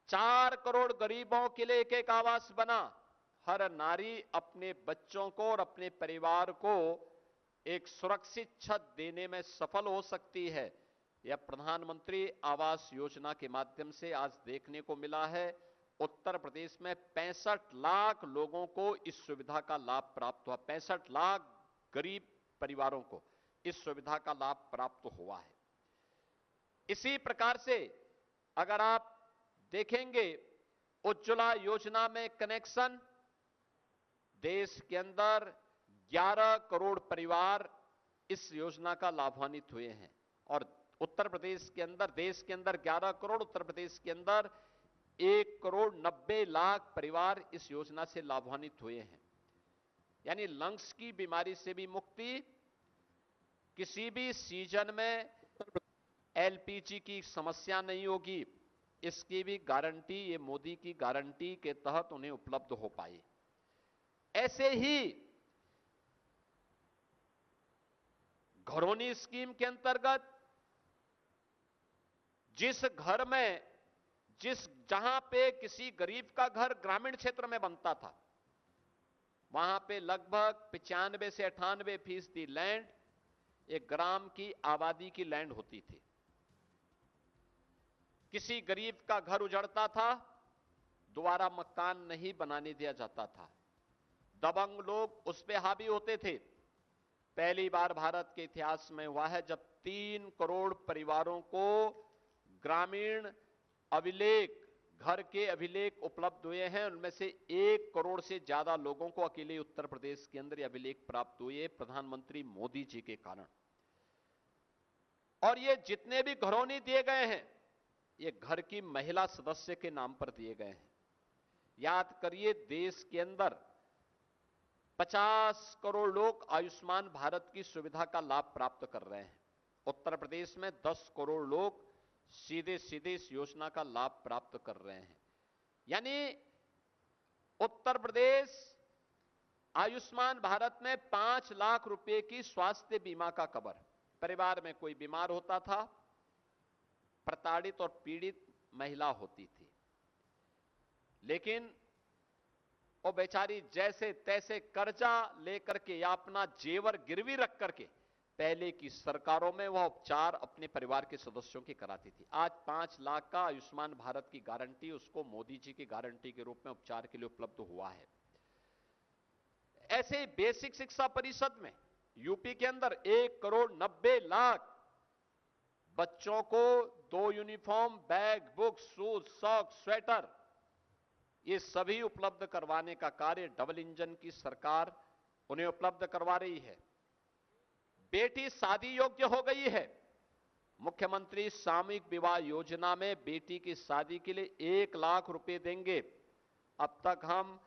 4 करोड़ गरीबों के लिए एक एक आवास बना। हर नारी अपने बच्चों को और अपने परिवार को एक सुरक्षित छत देने में सफल हो सकती है। यह प्रधानमंत्री आवास योजना के माध्यम से आज देखने को मिला है। उत्तर प्रदेश में 65 लाख लोगों को इस सुविधा का लाभ प्राप्त हुआ। 65 लाख गरीब परिवारों को इस सुविधा का लाभ प्राप्त हुआ है। इसी प्रकार से अगर आप देखेंगे, उज्ज्वला योजना में कनेक्शन, देश के अंदर 11 करोड़ परिवार इस योजना का लाभान्वित हुए हैं। और उत्तर प्रदेश के अंदर, देश के अंदर 11 करोड़, उत्तर प्रदेश के अंदर 1 करोड़ 90 लाख परिवार इस योजना से लाभान्वित हुए हैं। यानी लंग्स की बीमारी से भी मुक्ति, किसी भी सीजन में एलपीजी की समस्या नहीं होगी, इसकी भी गारंटी ये मोदी की गारंटी के तहत उन्हें उपलब्ध हो पाई। ऐसे ही घरौनी स्कीम के अंतर्गत जिस घर में जहां पे किसी गरीब का घर ग्रामीण क्षेत्र में बनता था, वहां पे लगभग 95 से 98% लैंड एक ग्राम की आबादी की लैंड होती थी। किसी गरीब का घर उजड़ता था, दोबारा मकान नहीं बनाने दिया जाता था। दबंग लोग उस पे हावी होते थे। पहली बार भारत के इतिहास में हुआ है जब 3 करोड़ परिवारों को ग्रामीण अभिलेख, घर के अभिलेख उपलब्ध हुए हैं। उनमें से 1 करोड़ से ज्यादा लोगों को अकेले उत्तर प्रदेश के अंदर अभिलेख प्राप्त हुए प्रधानमंत्री मोदी जी के कारण। और ये जितने भी घरौनी दिए गए हैं, ये घर की महिला सदस्य के नाम पर दिए गए हैं। याद करिए, देश के अंदर 50 करोड़ लोग आयुष्मान भारत की सुविधा का लाभ प्राप्त कर रहे हैं। उत्तर प्रदेश में 10 करोड़ लोग सीधे सीधे इस योजना का लाभ प्राप्त कर रहे हैं। यानी उत्तर प्रदेश आयुष्मान भारत में 5 लाख रुपए की स्वास्थ्य बीमा का कवर। परिवार में कोई बीमार होता था, प्रताड़ित और पीड़ित महिला होती थी, लेकिन वो बेचारी जैसे तैसे कर्जा लेकर के या अपना जेवर गिरवी रख करके पहले की सरकारों में वह उपचार अपने परिवार के सदस्यों की कराती थी। आज 5 लाख का आयुष्मान भारत की गारंटी उसको मोदी जी की गारंटी के रूप में उपचार के लिए उपलब्ध हुआ है। ऐसे ही बेसिक शिक्षा परिषद में यूपी के अंदर 1 करोड़ 90 लाख बच्चों को 2 uniform, bag, book, shoes, socks, sweater, ये सभी उपलब्ध करवाने का कार्य डबल इंजन की सरकार उन्हें उपलब्ध करवा रही है। बेटी शादी योग्य हो गई है। मुख्यमंत्री सामूहिक विवाह योजना में बेटी की शादी के लिए 1 लाख रुपए देंगे। अब तक हम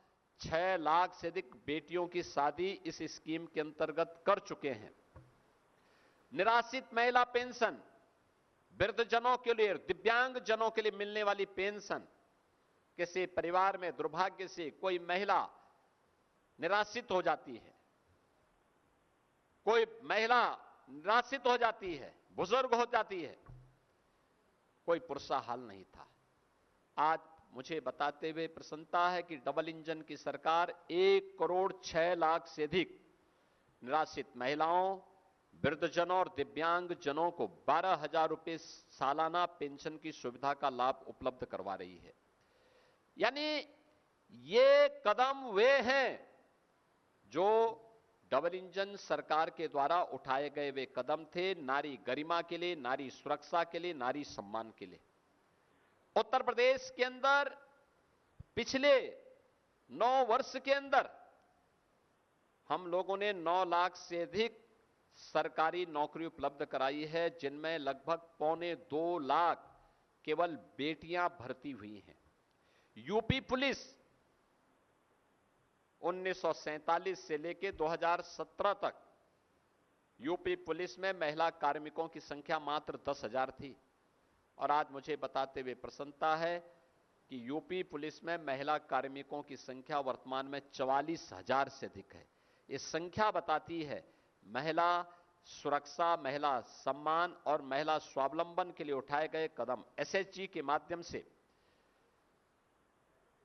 6 लाख से अधिक बेटियों की शादी इस स्कीम के अंतर्गत कर चुके हैं। निराश्रित महिला पेंशन, वृद्धजनों के लिए, दिव्यांग जनों के लिए मिलने वाली पेंशन, किसी परिवार में दुर्भाग्य से कोई महिला निराश्रित हो जाती है, कोई महिला निराश्रित हो जाती है, बुजुर्ग हो जाती है, कोई पुरसा हाल नहीं था। आज मुझे बताते हुए प्रसन्नता है कि डबल इंजन की सरकार 1 करोड़ 6 लाख से अधिक निराश्रित महिलाओं, वृद्धजनों और दिव्यांग जनों को 12,000 रुपए सालाना पेंशन की सुविधा का लाभ उपलब्ध करवा रही है। यानी ये कदम वे हैं जो डबल इंजन सरकार के द्वारा उठाए गए वे कदम थे नारी गरिमा के लिए, नारी सुरक्षा के लिए, नारी सम्मान के लिए। उत्तर प्रदेश के अंदर पिछले 9 वर्ष के अंदर हम लोगों ने 9 लाख से अधिक सरकारी नौकरी उपलब्ध कराई है, जिनमें लगभग 1.25 लाख केवल बेटियां भर्ती हुई हैं। यूपी पुलिस 1947 से लेकर 2017 तक यूपी पुलिस में महिला कार्मिकों की संख्या मात्र 10,000 थी। और आज मुझे बताते हुए प्रसन्नता है कि यूपी पुलिस में महिला कार्मिकों की संख्या वर्तमान में 44,000 से अधिक है। ये संख्या बताती है महिला सुरक्षा, महिला सम्मान और महिला स्वावलंबन के लिए उठाए गए कदम। एसएचजी के माध्यम से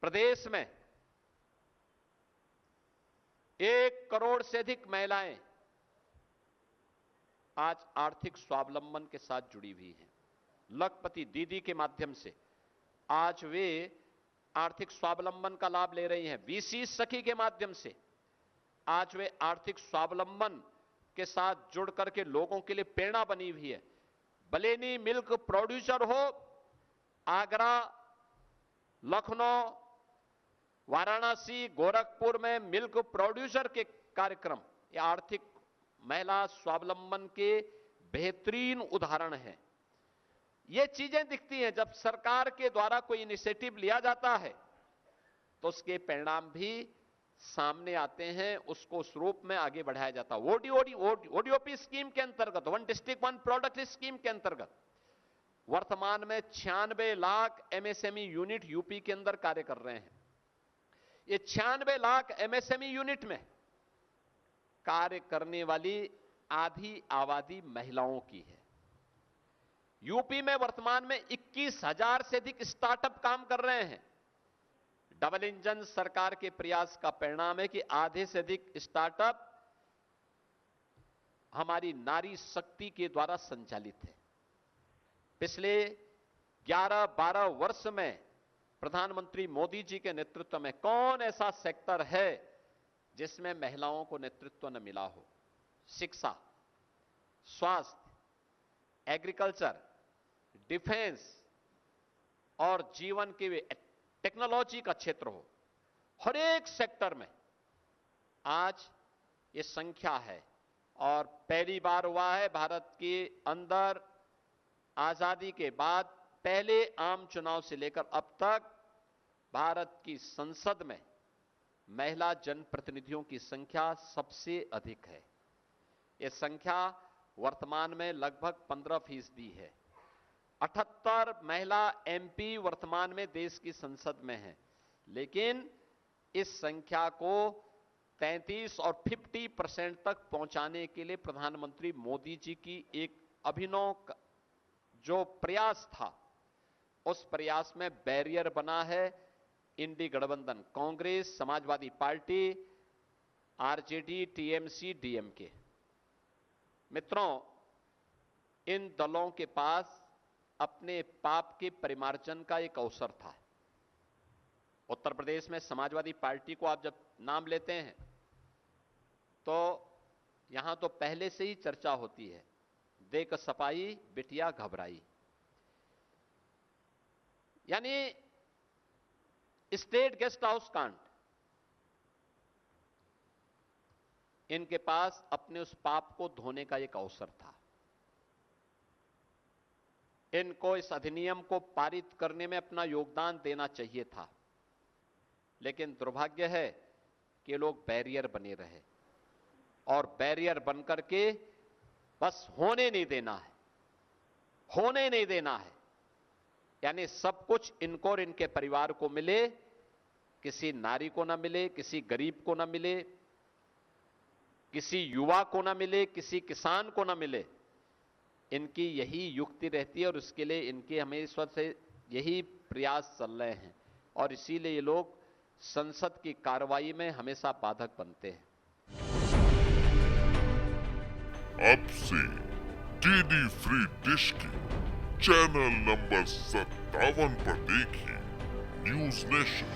प्रदेश में 1 करोड़ से अधिक महिलाएं आज आर्थिक स्वावलंबन के साथ जुड़ी हुई हैं। लखपति दीदी के माध्यम से आज वे आर्थिक स्वावलंबन का लाभ ले रही हैं। वीसी सखी के माध्यम से आज वे आर्थिक स्वावलंबन के साथ जुड़ करके लोगों के लिए प्रेरणा बनी हुई है। बलेनी मिल्क प्रोड्यूसर हो, आगरा, लखनऊ, वाराणसी, गोरखपुर में मिल्क प्रोड्यूसर के कार्यक्रम ये आर्थिक महिला स्वावलंबन के बेहतरीन उदाहरण हैं। ये चीजें दिखती हैं। जब सरकार के द्वारा कोई इनिशिएटिव लिया जाता है तो उसके परिणाम भी सामने आते हैं, उसको उस रूप में आगे बढ़ाया जाता है। ओडीओपी स्कीम के अंतर्गत, one district one product scheme के अंतर्गत वर्तमान में 96 लाख एमएसएमई यूनिट यूपी के अंदर कार्य कर रहे हैं। ये 96 लाख एमएसएमई यूनिट में कार्य करने वाली आधी आबादी महिलाओं की है। यूपी में वर्तमान में 21,000 से अधिक स्टार्टअप काम कर रहे हैं। डबल इंजन सरकार के प्रयास का परिणाम है कि आधे से अधिक स्टार्टअप हमारी नारी शक्ति के द्वारा संचालित है। पिछले 11-12 वर्ष में प्रधानमंत्री मोदी जी के नेतृत्व में कौन ऐसा सेक्टर है जिसमें महिलाओं को नेतृत्व न मिला हो? शिक्षा, स्वास्थ्य, एग्रीकल्चर, डिफेंस और जीवन के टेक्नोलॉजी का क्षेत्र हो, हर एक सेक्टर में आज ये संख्या है। और पहली बार हुआ है भारत के अंदर आजादी के बाद पहले आम चुनाव से लेकर अब तक भारत की संसद में महिला जनप्रतिनिधियों की संख्या सबसे अधिक है। यह संख्या वर्तमान में लगभग 15% है। 78 महिला एमपी वर्तमान में देश की संसद में है, लेकिन इस संख्या को 33 और 50% तक पहुंचाने के लिए प्रधानमंत्री मोदी जी की एक अभिनव जो प्रयास था, उस प्रयास में बैरियर बना है इंडी गठबंधन, Congress, Samajwadi party, RJD, TMC, DMK. मित्रों, इन दलों के पास अपने पाप के परिमार्जन का एक अवसर था। उत्तर प्रदेश में समाजवादी पार्टी को आप जब नाम लेते हैं तो यहां तो पहले से ही चर्चा होती है, देख सपाई बिटिया घबराई। यानी स्टेट गेस्ट हाउस कांड, इनके पास अपने उस पाप को धोने का एक अवसर था। इनको इस अधिनियम को पारित करने में अपना योगदान देना चाहिए था, लेकिन दुर्भाग्य है कि लोग बैरियर बने रहे और बैरियर बनकर के बस होने नहीं देना है, होने नहीं देना है। यानी सब कुछ इनको और इनके परिवार को मिले, किसी नारी को ना मिले, किसी गरीब को ना मिले, किसी युवा को ना मिले, किसी किसान को ना मिले। इनकी यही युक्ति रहती है और उसके लिए इनके हमेशा से यही प्रयास चल रहे हैं और इसीलिए ये लोग संसद की कार्रवाई में हमेशा बाधक बनते हैं। अब से डीडी फ्री डिश की चैनल नंबर 57 पर देखिए न्यूज नेशन।